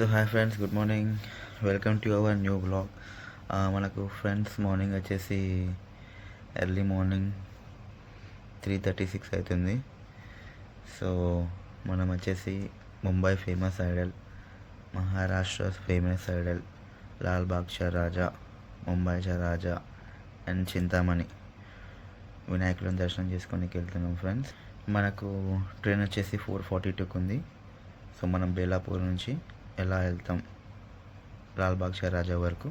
So hi friends, good morning. Welcome to our new blog. మనకు friends morning వచ్చేసి early morning 3:36 అవుతుంది. So మనం వచ్చేసి Mumbai famous idol, Maharashtra famous idol Lalbaug Raja, Mumbai Raja and Chintamani వినాయకులను దర్శనం చేసుకోనికి వెళ్తున్నాం ఫ్రెండ్స్. మనకు ట్రైన్ వచ్చేసి 4:42 ఉంది. సో మనం బేలాపూర్ నుంచి ఎలా వెళ్తాం లాల్బాగ్ రాజా వరకు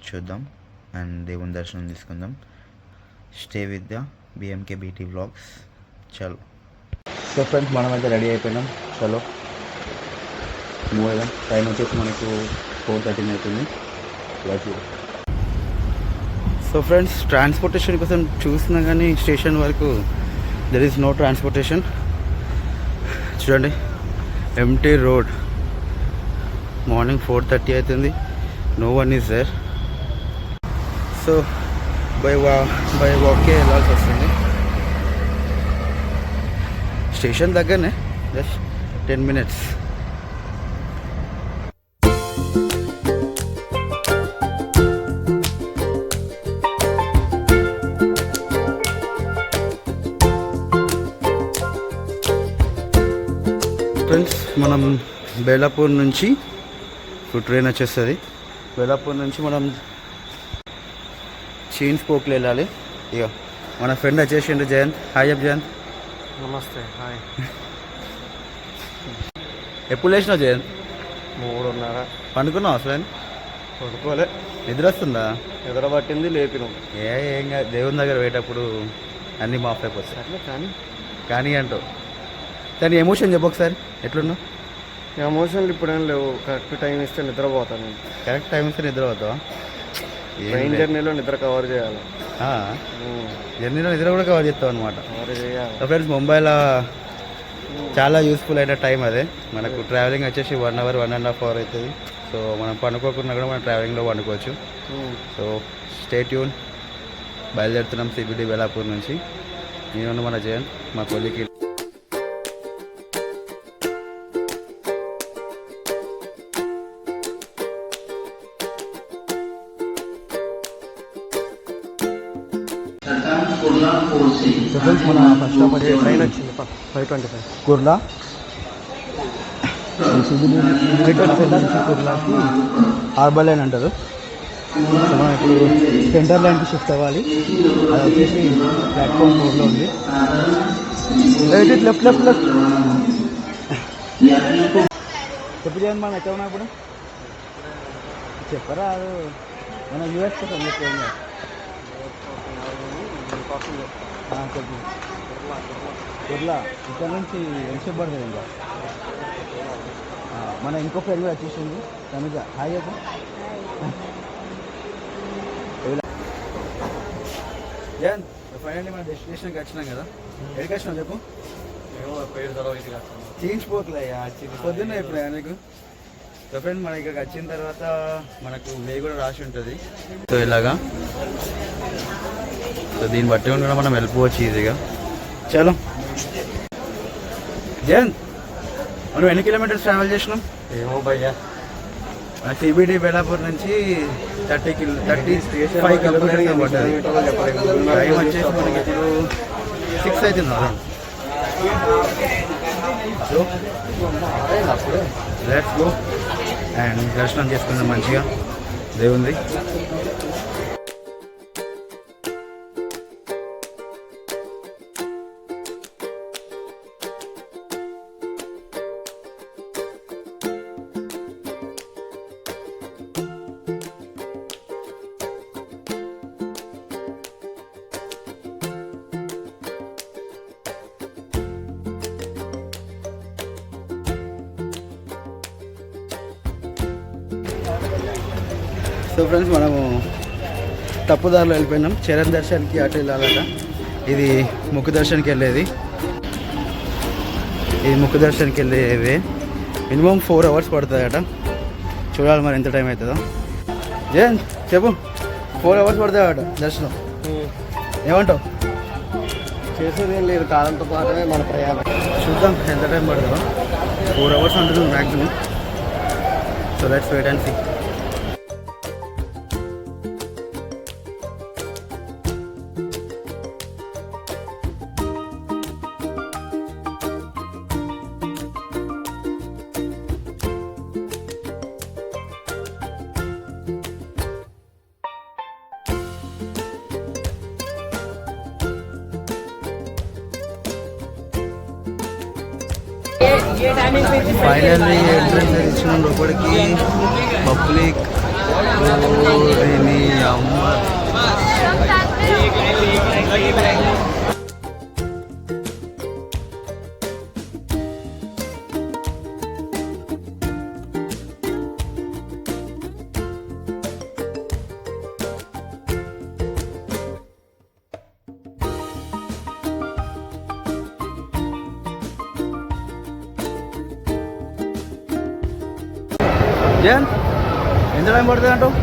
చూద్దాం అండ్ దేవుని దర్శనం తీసుకుందాం. Stay with the BMK BT vlogs. చలో. సో ఫ్రెండ్స్, మనం అయితే రెడీ అయిపోయినాం. చలో మూవ్ అయ్యాం. టైం వచ్చేసి మనకు 4:13 అవుతుంది. సో ఫ్రెండ్స్, ట్రాన్స్పోర్టేషన్ కోసం చూసినా కానీ స్టేషన్ వరకు దెర్ ఈస్ నో ట్రాన్స్పోర్టేషన్. చూడండి, ఎంటీ రోడ్. మార్నింగ్ 4:30 అవుతుంది. No one is there. So by వాకే వెళ్ళాల్సి వస్తుంది. స్టేషన్ దగ్గరనే, జస్ట్ 10 minutes. ఫ్రెండ్స్, మనం బేలాపూర్ నుంచి ఇప్పుడు ట్రైన్ వచ్చేస్తుంది. బేలాపూర్ నుంచి మనం చీన్ స్పోక్లో వెళ్ళాలి. ఇక మన ఫ్రెండ్ వచ్చేసిండు జయంత్. హాయ్ జయంత్. నమస్తే. హాయ్. ఎప్పుడు లేచినావు జయంత్? 3:30. పండుకున్నావు అసలు? పడుకోలే. నిద్ర వస్తుందా? నిద్ర పట్టింది, లేపినాం. ఏం కాదు, దేవుని దగ్గర పోయేటప్పుడు అన్నీ మాఫ్ అయిపోతాయి. అట్లా కానీ అంటావు. కానీ ఎమోషన్ చెప్పు ఒకసారి, ఎట్లున్నావు? ఎమోషన్లు ఇప్పుడేం లేవు. కరెక్ట్ టైం ఇస్తే నిద్రపోతాను. కరెక్ట్ టైం ఇస్తే నిద్రపోతావా? ట్రైన్ జర్నీలో నిద్ర కవర్ చేయాలి. జర్నీలో నిద్ర కూడా కవర్ చేస్తావు అనమాట. కవర్ చేయాలి. ఫ్రెండ్స్, ముంబైలో చాలా యూస్ఫుల్ అయిన టైం అదే. మనకు ట్రావెలింగ్ వచ్చేసి 1 hour 1.5 hour అవుతుంది. సో మనం పండుకోకుండా కూడా మనం ట్రావెలింగ్లో పండుకోవచ్చు. So stay tune. బయలుదేరుతున్నాం CBD బేలాపూర్ నుంచి. నేను మన జయంత్, మా కొలికి. మన ఫస్ట్ ట్రైన్ వచ్చింది 5:25 కుర్లా. కుర్లాకి హార్బర్ లైన్ అంటారు. సో మనం ఇప్పుడు సెంటర్ లైన్కి షిఫ్ట్ అవ్వాలి. అది వచ్చేసి ప్లాట్ఫామ్ 4లో ఉంది. Left left left. చెప్పు చేయండి, మనం ఎక్కడ ఉన్నా ఇప్పుడు చెప్పరా? అది మన యూఎస్ కోసం చెప్పండి. చెప్పు. కుర్లా ఇక్కడ నుంచి ఎంతసేపు పడుతుంది? ఇంకా మన ఇంకో ఫ్రెండ్ కూడా వచ్చేసింది, తనుజ. హాయ్ చెప్పు. జన్, ఫైనల్లీ మన డెస్టినేషన్కి వచ్చినాం కదా. ఎక్కడికి వచ్చినాం చెప్పు? చేయించిపోకలయ్యా, పొద్దున్న ఇప్పుడు నీకు. సో ఫ్రెండ్, మన ఇక్కడికి వచ్చిన తర్వాత మనకు వే కూడా రాసి ఉంటుంది. సో ఇలాగా, సో దీన్ని బట్టి కూడా మనం వెళ్ళిపోవచ్చు ఈజీగా. చలో జన్, మనం ఎన్ని కిలోమీటర్స్ ట్రావెల్ చేసినాం? ఏమో భయ్యా. CBD బేలాపూర్ నుంచి 35 కిలోమీటర్స్ పడుతుంది. టైం వచ్చేసి మనకి ఇప్పుడు 6 అవుతుంది. సో లెట్స్ గో అండ్ దర్శనం చేసుకుందాం మంచిగా దేవుంది. సో ఫ్రెండ్స్, మనము తప్పుదారిలో వెళ్ళిపోయినాం. చరణ్ దర్శన్కి అటు వెళ్ళాలట. ఇది ముక్కు దర్శన్కి వెళ్ళేది. Minimum 4 hours పడుతుందట. చూడాలి మరి ఎంత టైం అవుతుందో. జయన్ చెప్పు. 4 hours పడుతుందట దర్శనం. ఏమంటావు? చేసేది ఏం లేదు, కాలంతో పాటే మన ప్రయాణం. చూద్దాం ఎంత టైం పడుతుందో. 4 hours అంటున్నాం maximum. So let's wait and see. Finally entrance ఇచ్చిన లోపలికి పబ్లిక్ అమ్మ. జన్ ఎంత టైం పడుతుంది అంటావు?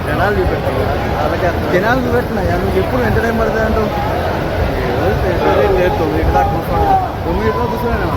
జనాలు చూపెట్టాలి అలాగే జనాలు చూపెట్టినా నువ్వు ఎప్పుడు ఎంత టైం పడుతుంది అంటావు? లేదు 9 దాకా కూర్చోండి. 9 కూర్చున్నాను.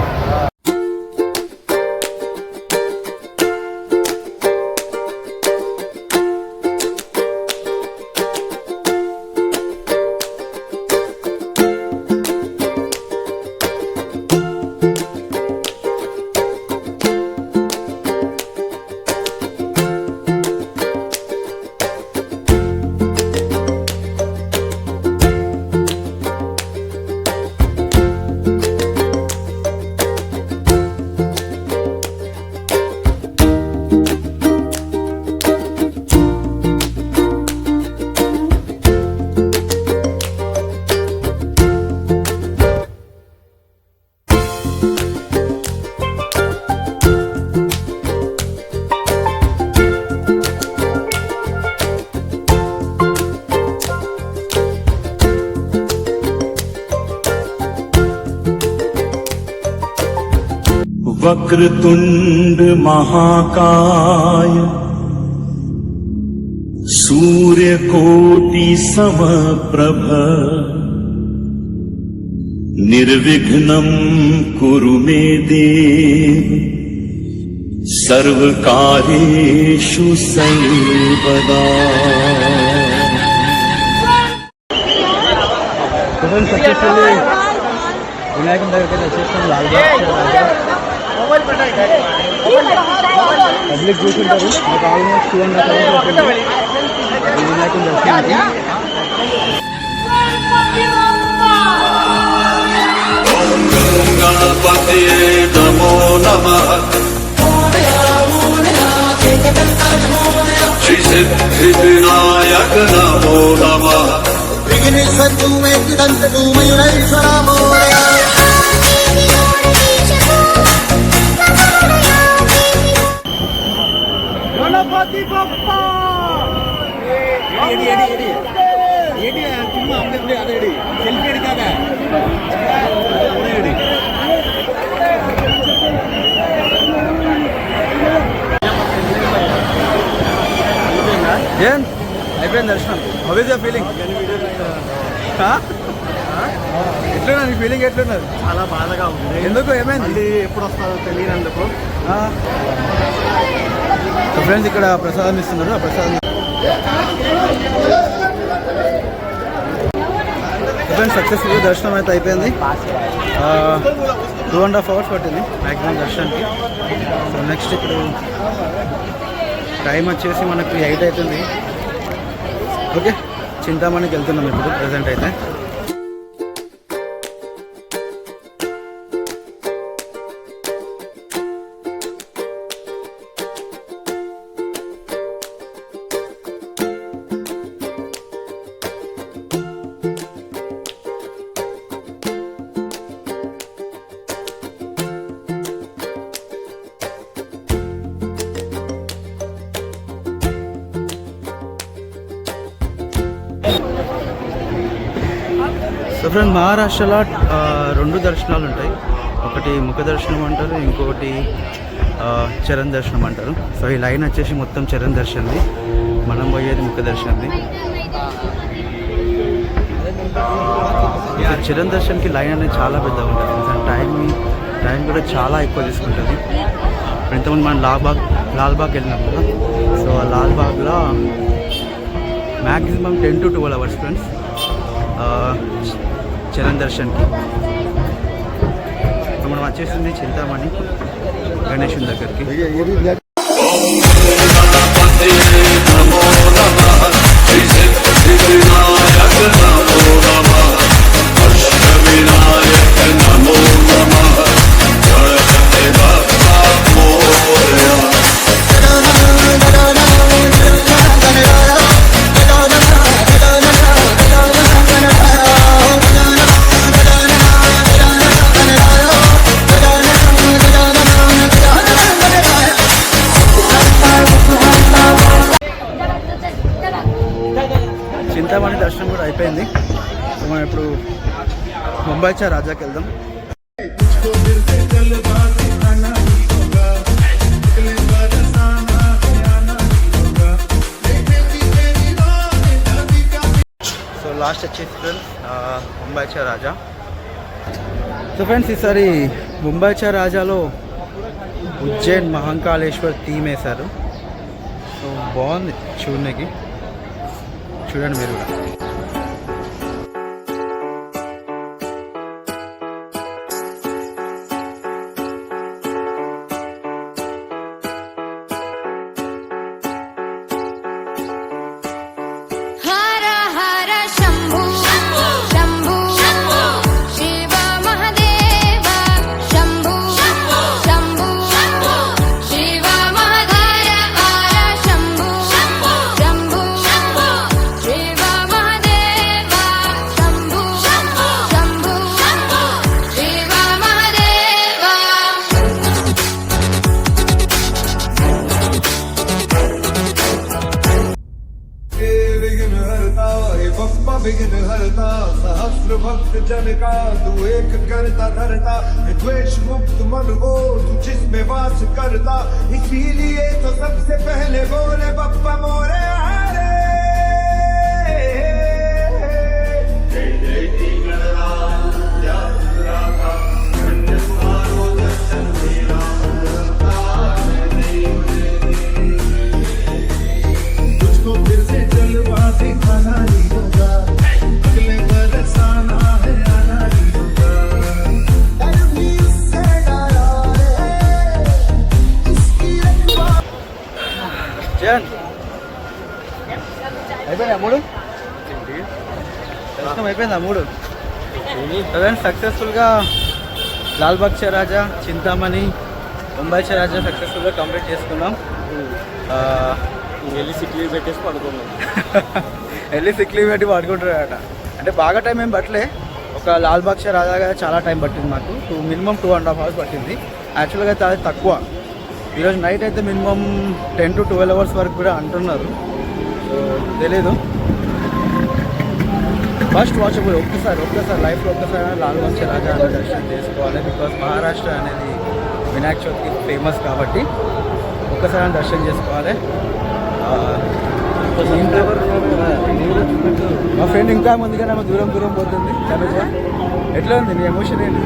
वक्रतुंड महाकाय सूर्यकोटि समप्रभ निर्विघ्नं कुरु मे देव सर्वकार्येषु सर्वदा. సక్సెస్ఫుల్లీ వినాయకుని దగ్గరికి వచ్చేస్తాం. పబ్లిక్ చూసుంటారు. నాకు ఆల్మోస్ట్ 2.5 hours వినాయకుని దర్శనానికి. गणपते नमो नमः श्री सिद्धिविनायक नमो नमः विघ्नेश्वर तू मैं दंत तू मयूरेश्वर मोरया. గణపతి బప్ప సెల్ఫీ కాదా జన్ అయిపోయింది దర్శనం. How is your feeling? ఎట్లున్నా నీ ఫీలింగ్ ఎట్లున్నది? చాలా బాధగా ఉంది. ఎందుకు ఏమైంది? మళ్ళీ ఎప్పుడు వస్తుందో తెలియనందుకు. సో ఫ్రెండ్స్ ఇక్కడ ప్రసాదం ఇస్తున్నారు. ఆ ప్రసాదం ఫ్రెండ్స్ సక్సెస్ఫుల్గా దర్శనం అయితే అయిపోయింది. 2.5 hours పట్టింది మ్యాక్సిమం దర్శనానికి. సో నెక్స్ట్ ఇప్పుడు టైం వచ్చేసి మనకు 8 అవుతుంది. ఓకే, చింతామణికి వెళ్తున్నాం ఇప్పుడు ప్రజెంట్ అయితే. సో ఫ్రెండ్ మహారాష్ట్రలో 2 దర్శనాలు ఉంటాయి. ఒకటి ముఖ దర్శనం అంటారు, ఇంకొకటి చరణ్ దర్శనం అంటారు. సో ఈ లైన్ వచ్చేసి మొత్తం చరణ్ దర్శనంది, మనం పోయేది ముఖ దర్శనంది. చరణ్ దర్శన్కి లైన్ అనేది చాలా పెద్దగా ఉంటుంది. టైం కూడా చాలా ఎక్కువ తీసుకుంటుంది. ఇంతకుముందు మనం లాల్బాగ్ వెళ్ళినాం కదా. సో ఆ లాల్బాగ్లో మ్యాక్సిమం 10 to 12 hours ఫ్రెండ్స్ చరణ్ దర్శన్కి. ఇప్పుడు మనం వచ్చేసింది చింతామణి గణేశుని దగ్గరికి. నమో నమః శ్రీ సిద్ధివినాయక నమో నమః అష్టవినాయక నమో నమః జయ బప్పా మోరయా. చింతామణి దర్శనం కూడా అయిపోయింది. సో మనం ఇప్పుడు ముంబై చా రాజాకి వెళ్దాం. సో లాస్ట్ వచ్చేసి ఫ్రెండ్స్ ముంబై చా రాజా. సో ఫ్రెండ్స్ ఈసారి ముంబై చా రాజాలో ఉజ్జయిన్ మహంకాళేశ్వర్ థీమ్ వేశారు. సో బాగుంది చూడడానికి, చూడండి మీరు కూడా. हर हर शंभु शंभु शिव महादेव शंभु शंभु शिव महादेव हर शंभु शंभु शिव महादेव शंभु शंभु शिव महादेव. विघ्न हरता हे बप्पा विघ्न हरता सहस्र भक्त जन का तू एक करता धरता द्वेष मुक्त मन को तू जिसमें वास करता इसीलिए तो सबसे पहले बोले बप्पा मोरे हरे. तुझको फिर से जलवा दिखाना ही होगा, अगले बरस आना है आना ही होगा. डर भी उससे डरा रे, इसकी रखवा చరణ్ అయిపోయిందా మూడు? దర్శనం అయిపోయిందా మూడు? సక్సెస్ఫుల్గా లాల్బాగ్ చా రాజా, చింతామణి, ముంబై చా రాజా సక్సెస్ఫుల్గా కంప్లీట్ చేసుకున్నాం. వెళ్ళి సిక్ లీవ్ పెట్టేసి పడుకున్నాం. వెళ్ళి సిక్ లీవ్ పెట్టి పడుకుంటారట. అంటే బాగా టైం ఏం పట్టలే. ఒక లాల్బాగ్ చా రాజాగా చాలా టైం పట్టింది మాకు. మినిమం 2.5 hours పట్టింది. యాక్చువల్గా అయితే అది తక్కువ. ఈరోజు నైట్ అయితే మినిమం 10 to 12 hours వరకు కూడా అంటున్నారు. సో తెలీదు. ఫస్ట్ వాచబుల్ ఒక్కసారి లైఫ్లో ఒక్కసారి లాల్బాగ్ చా రాజా దర్శనం చేసుకోవాలి. బికాస్ మహారాష్ట్ర అనేది వినాయక చవితికి ఫేమస్ కాబట్టి ఒక్కసారి దర్శనం చేసుకోవాలి. మా ఫ్రెండ్ ఇంకా ముందుగానే ఆమె దూరం పోతుంది. తనుజ ఎట్లా ఉంది నీ ఎమోషన్ ఏంటి?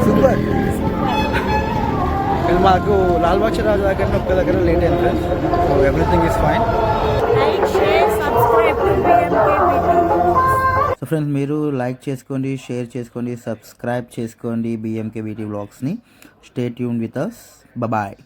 సూపర్. కానీ మాకు లాల్బాగ్ చా రాజా దగ్గర ఒక్క దగ్గర లేట్ అయింది friends. So everything is fine. Like, share, subscribe to BMK Media. So friends మీరు లైక్ చేసుకోండి, షేర్ చేసుకోండి, సబ్స్క్రైబ్ చేసుకోండి BMK BT వ్లాగ్స్ని. Stay tune with us. Bye.